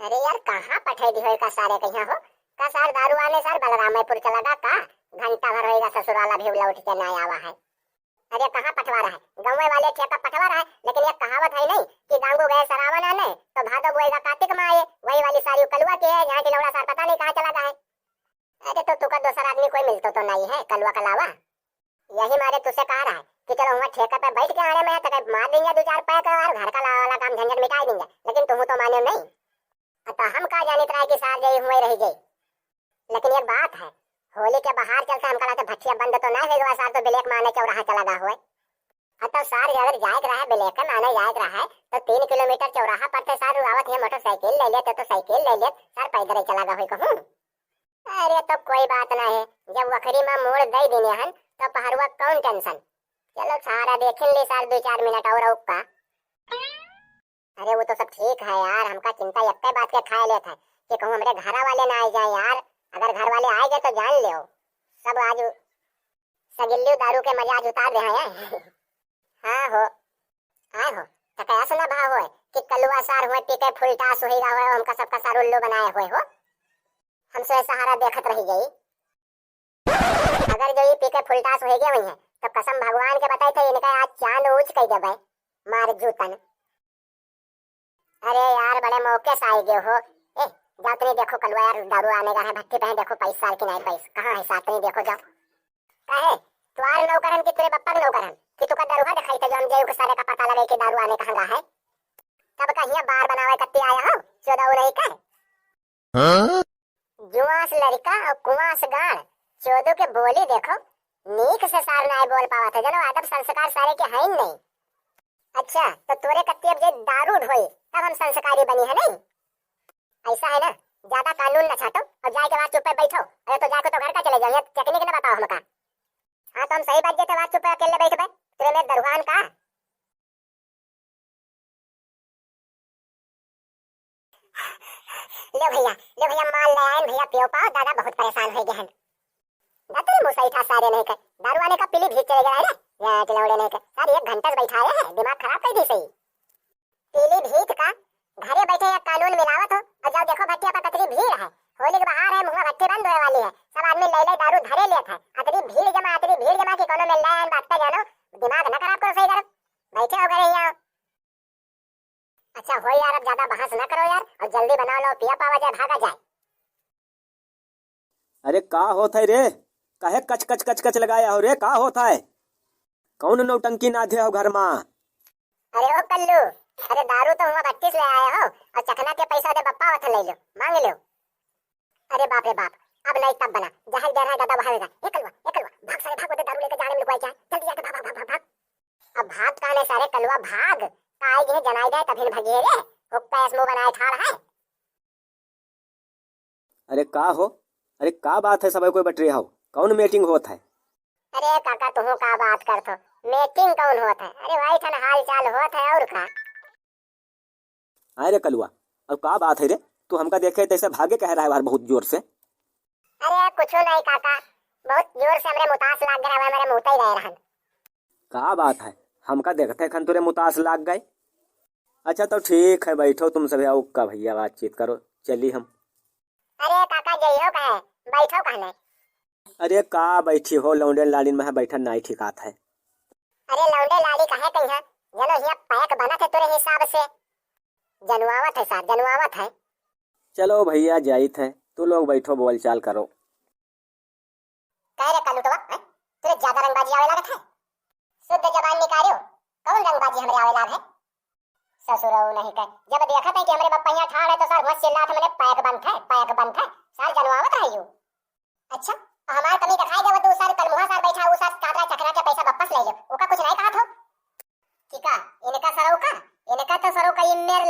अरे यार कहाँ पठे दी का सारे कहिया हो का सार दारू आने सार बलरामपुर चला गा का घंटा भर होएगा ससुराला भी उठ के ना आवा है। अरे कहाँ पठवा रहा है गाँव वाले ठेका पठवा रहा है, लेकिन ये कहावत है नहीं कि डांगो गए सरावन आने तो भादो बोएगा कार्तिक में आए, वही वाली सारी कलुआ की है। यहाँ की लौड़ा सार पता नहीं कहाँ चला गया है। अरे तो तुका दूसरा आदमी कोई मिलता तो नहीं है कलुआ कलावा, यही मारे तुझसे कह रहा है कि चलो वहाँ ठेका पे बैठ के आने में तो मार देंगे 2-4 पैक और घर का वाला काम झंझट मिटा देंगे, लेकिन तुम तो माने नहीं। तो हम कहा जाने रहा कि सार गई हुए रह गई। लेकिन एक बात है, होली के बाहर चलता हम कहा भट्टिया बंद तो नहीं भेजवा सार तो ब्लैक माने चौराहा चला गा हुए। तो सार अगर जायक रहा है ब्लैक माने जायक रहा है तो 3 किलोमीटर चौराहा पर से सार रुआवत है मोटरसाइकिल ले लेते तो साइकिल ले ले सार पैदल चला गा हुई कहूँ। अरे तो कोई बात ना है, जब वखरी में मोड़ दे देने हन तो पहरुआ कौन टेंशन। चलो सारा देख ली सार 2-4 मिनट और का। अरे वो तो सब ठीक है यार, हमका चिंता यक्के बात के खाए लेता है कि कहूँ हमारे घर वाले ना आ जाए यार। अगर घर वाले आए गए तो जान ले सब आज सगिल्लू दारू के मजाज उतार रहे हैं। हाँ हो आए हो तो कैसा ना भाव हो कि कलुआ सार हुए पीके फुलटास होएगा हो हमका सबका सार उल्लू बनाए हुए हो। हमसे सहारा देखत रही गई, अगर जो ये पीके फुलटास हो गए हुई है तो कसम भगवान के बताए थे इनका आज चांद ऊंच कह देवे मार जूतन। अरे यार बड़े मौके से आए गए हो। ए जातनी देखो कलवा यार दारू आने का है, भट्टी पे देखो 22 साल की नहीं 22 कहाँ है सातनी देखो जाओ कहे तुम्हारे नौकरन की तेरे बप्पा के नौकरन कि तुका दारू दिखाई थे जो हम जेऊ के सारे का पता लगे कि दारू आने कहाँ है। तब कहिया बार बनावे कत्ती आया हो 14 नहीं का जुआस लड़का और कुआस गाड़ 14 के बोली देखो नीक से सार ना बोल पावा था जनो आदब संस्कार सारे के है नहीं। अच्छा तो तोरे कत्ती अब जे दारू ढोई तब हम संस्कारी बनी है नहीं, ऐसा है ना। ज्यादा कानून न छाटो और जाए के बाद चुप बैठो। अरे तो जाके तो घर का चले जाओ, टेक्निक न बताओ हमका। हाँ तो हम सही बात जेते बात चुप अकेले बैठ गए तेरे में दरवान का। ले भैया माल ले आए भैया पियो पाओ, दादा बहुत परेशान हो गए हैं। दातरी मुसई था सारे नहीं कर दारू आने का पीली भी चले गया है ना या लौड़े नहीं कर सारे 1 घंटा से बैठाए हैं, दिमाग खराब कर दी सही। पीली भीत का घरे बैठे या कानून मिलावत हो और जाओ देखो भट्टिया पर कतरी भीड़ है। होली के बाहर है मुंह भट्टी बंद होने वाली है, सब आदमी ले दारू धरे लेत है। अतरी भीड़ जमा के कोनो में लाइन बात कर जानो, दिमाग न खराब करो सही करो बैठे हो गए यहाँ। अच्छा हो यार अब ज्यादा बहस न करो यार और जल्दी बना लो पिया पावा जाए भागा जाए। अरे का होता है रे, काहे कच कच कच कच लगाया हो रे, का होता है? कौन नौटंकी नाधे हो घर में? अरे ओ कल्लू, अरे दारू तो हुआ 32 ले आए हो और चखना के पैसा दे बप्पा वथ ले लो मांग लो। अरे बाप रे बाप, अब नहीं तब बना जहां डर है दादा वहां रहेगा। ए कलवा भाग सारे भाग, दारू लेके जाने में लुकाई जाए जल्दी जाके भाग भाग भाग भाग। अब भाग काने सारे कलवा भाग काई जे जनाई दे तभी भगिए रे हुक्का मुंह बनाए ठाड़ है। अरे का हो, अरे का बात है सब कोई बटरे हो, कौन मीटिंग होता है? अरे काका तुम का बात करत हो, मीटिंग कौन होता है? अरे भाई थन हाल चाल होता है और का। अरे कलुआ अब का बात है रे, तू हमका देखे तैसे भागे कह रहा है बाहर बहुत जोर से। अरे कुछ नहीं काका, बहुत जोर से हमरे मुतास लाग गया है, मेरे मुंह ही रह रहन। का बात है, हमका देखते खन तुरे मुतास लाग गए। अच्छा तो ठीक है बैठो तुम सभी आओ का भैया बातचीत करो चली हम। अरे काका जइयो कहे बैठो कहने। अरे का बैठी हो लौंडे लालिन में बैठन नहीं ठीक आत है। अरे लौंडे लाली कहे कहीं है जनो हिया पैक बना थे तेरे हिसाब से जनवावत है साथ जनवावत है। चलो भैया जाइत है, तू लोग बैठो बोल चाल करो। कह रे कलू तो तेरे ज्यादा रंगबाजी आवे लागत है, शुद्ध जबान निकालियो कौन रंगबाजी हमरे आवे लाग है। ससुरो नहीं कह जब देखत है कि हमरे बप्पा यहां ठाड़ है तो सर बहुत चिल्लात मैंने पैक बंद है सार जनवावत है यू। अच्छा हमार कमी दिखाई देव तू सार कलमुहा सार बैठा वो सार काटरा चखरा के पैसा वापस ले लो ओका कुछ नहीं कहा था कि का इनका सरो का इनका तो सरो का इमेर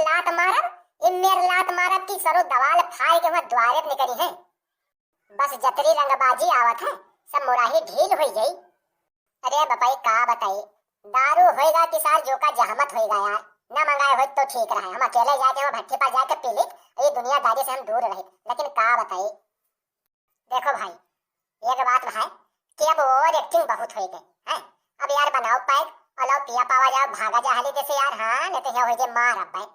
लात मारब की सरो दवाल फाड़ के वहां द्वारे निकली है। बस जतरी रंगबाजी आवत है सब मुराही ढील हो गई। अरे बपाई का बताई दारू होएगा कि सार जो का जहमत होएगा यार, ना मंगाए हो तो ठीक रहे, हम अकेले जाके वहां भट्टी पर जाके पी ली ये दुनियादारी से हम दूर रहे। लेकिन का बताई देखो भाई एक बात है कि अब और एक्टिंग बहुत हो गई है। अब यार बनाओ पैक और लो पिया पावा जाओ भागा जा हाली जैसे यार। हाँ नहीं तो यहाँ हो जाए मार अब भाई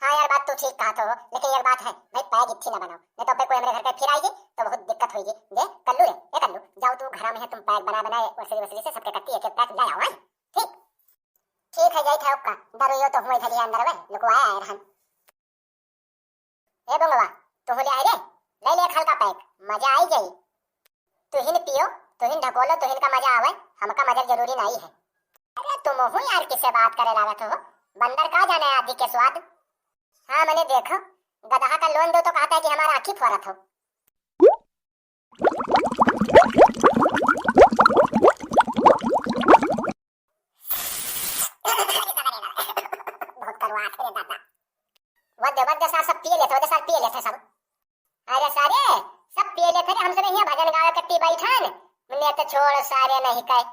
हाँ यार बात तो ठीक कहा तो, लेकिन एक बात है भाई, पैग इच्छी ना बनाओ, नहीं तो फिर कोई मेरे घर पे फिर आएगी तो बहुत दिक्कत होगी। दे कल्लू रे, ए कल्लू जाओ तू घर में है, तुम पैग बना बनाए वैसे वैसे से सबके कट्टी एक एक पैग ले आओ। हैं ठीक ठीक है, जाई था का दारू यो तो हुए थली अंदर में लुकवाया है रहन। ए बंगवा तू ले आए रे, ले ले हल्का पैग, मजा आई जाई। तुहिन पियो, तुहिन ढकोलो, तुहिन का मजा आवे, हमका मजा जरूरी नहीं है। अरे तुम हो यार किससे बात करे लागत हो, बंदर का जाने आदि के स्वाद। हाँ मैंने देखो, गधा का लोन दो तो कहता है कि हमारा आखी फौरत हो। बहुत करवाट है दादा, वद्य वद्य सार सब पिए लेते, वद्य सार पिए लेते सब। अरे सारे सब पिए लेते रे, हमसे यहाँ भजन गावे कट्टी बैठन, मैंने तो छोड़ सारे नहीं कहे।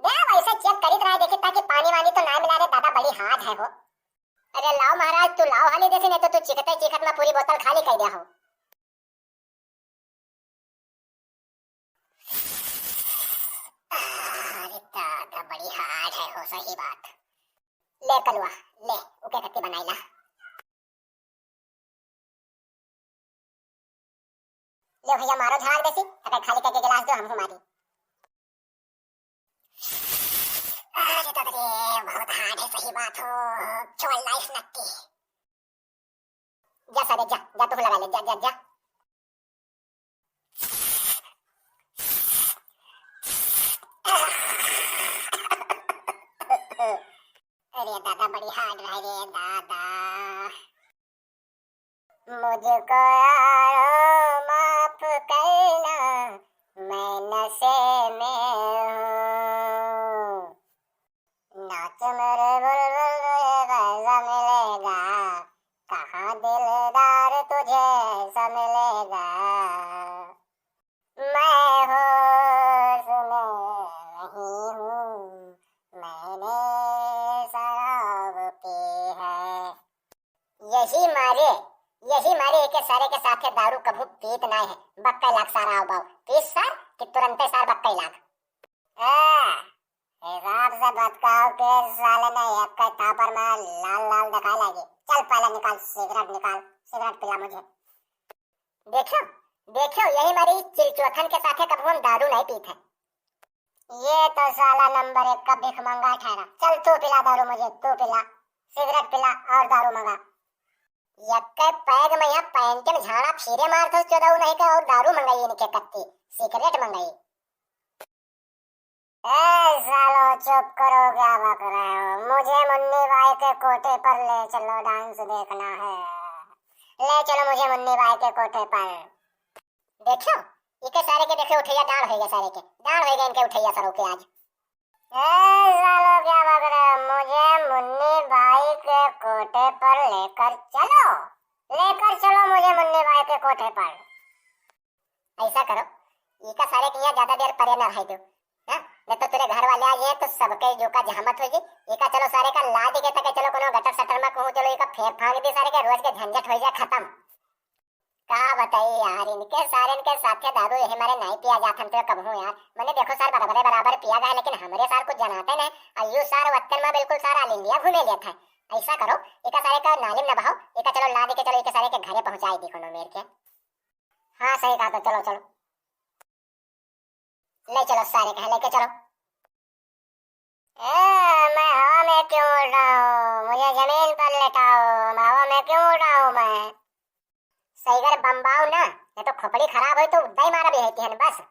दे वैसे चेक करी रहा देखे ताकि पानी वानी तो ना मिला रे दादा, बड़ी हाथ है वो। अरे लाओ महाराज तू लाओ हाली देखे, नहीं तो तू चिकते चिकत में पूरी बोतल खाली कर दिया हो। अरे दादा बड़ी हार्ड है हो, सही बात। ले कलवा ले, ओके कट्टी बनाई ला। ले भैया मारो झाग देसी, अगर खाली करके गिलास दो हमको मारी। अरे दादा रे बहुत हार्ड है, सही बात हो, छोड़ लाइफ नक्की। जा सारे जा जा, तू लगा ले, जा जा जा। अरे दादा बड़ी हार्ड रह रे दादा, मुझको यारो माफ करना, मैं नशे में हूँ। नाच मेरे बुलबुल कैसा मिलेगा, कहाँ दिलदार तुझे ऐसा मिलेगा। मैं होश में नहीं हूँ, मैंने शराब पी है। यही मारे एक सारे के साथे दारू कभू पीत ना है। बक्का लाख सारा आओ 30 साल कि तुरंते सार बक्का लाख। हिसाब से बतकाओ के साले ने एक का थापर में लाल लाल दिखा लगी। चल पहले निकाल सिगरेट पिला मुझे। देखो देखो यही मारी चिलचोथन के साथे कभू हम दारू नहीं पीते। ये तो साला नंबर 1 का भिख मंगा ठहरा। चल तू पिला दारू मुझे, तू पिला सिगरेट पिला और दारू मंगा। यक्के पैग में यहाँ पैंट में झाड़ा फिरे मारते चौदह नहीं का, और दारू मंगाई इनके कत्ती, सिगरेट मंगाई। ए सालो चुप करो, क्या बक रहे हो? मुझे मुन्नी बाई के कोठे पर ले चलो, डांस देखना है। ले चलो मुझे मुन्नी बाई के कोठे पर। देखो इके सारे के देखे उठैया डांड हो गए, सारे के डांड हो गए इनके उठैया सरों के आज। ए सालो क्या बक रहे हो? मुझे मुन्नी बाई के कोठे पर लेकर चलो मुझे मुन्नी बाई के कोठे पर। ऐसा करो इका सारे के यहाँ ज्यादा देर परे न रह दो, नहीं तो तेरे घर वाले आ जाए तो सबके जो का जहमत होगी। एका चलो सारे का ला दे के चलो कोनो गटर सटर में कहूं, चलो एका फेर फांग दे सारे के, रोज के झंझट हो जाए खत्म। का बताइए यार, इनके साथे दारू यही हमारे नहीं पिया जात हम तो कबहू यार। मैंने देखो सार बराबर पिया गया, लेकिन हमारे सार कुछ जनाते नहीं। अयो सार वतन में बिल्कुल सारा ऑल इंडिया घूमे लेता है। ऐसा करो एका सारे का नालिम न बहाओ, एका चलो ला दे के चलो एका सारे के घरे पहुंचाई दी कोनो मेर के। हाँ सही कहा, तो चलो ले चलो सारे के लेके चलो। मैं हवा में क्यों उड़ रहा हूँ? मुझे जमीन पर लेटाओ, मैं हवा में क्यों उड़ रहा हूँ? मैं सही कर बम्बाऊ ना, ये तो खोपड़ी खराब हो तो उद्दा ही मारा भी है बस।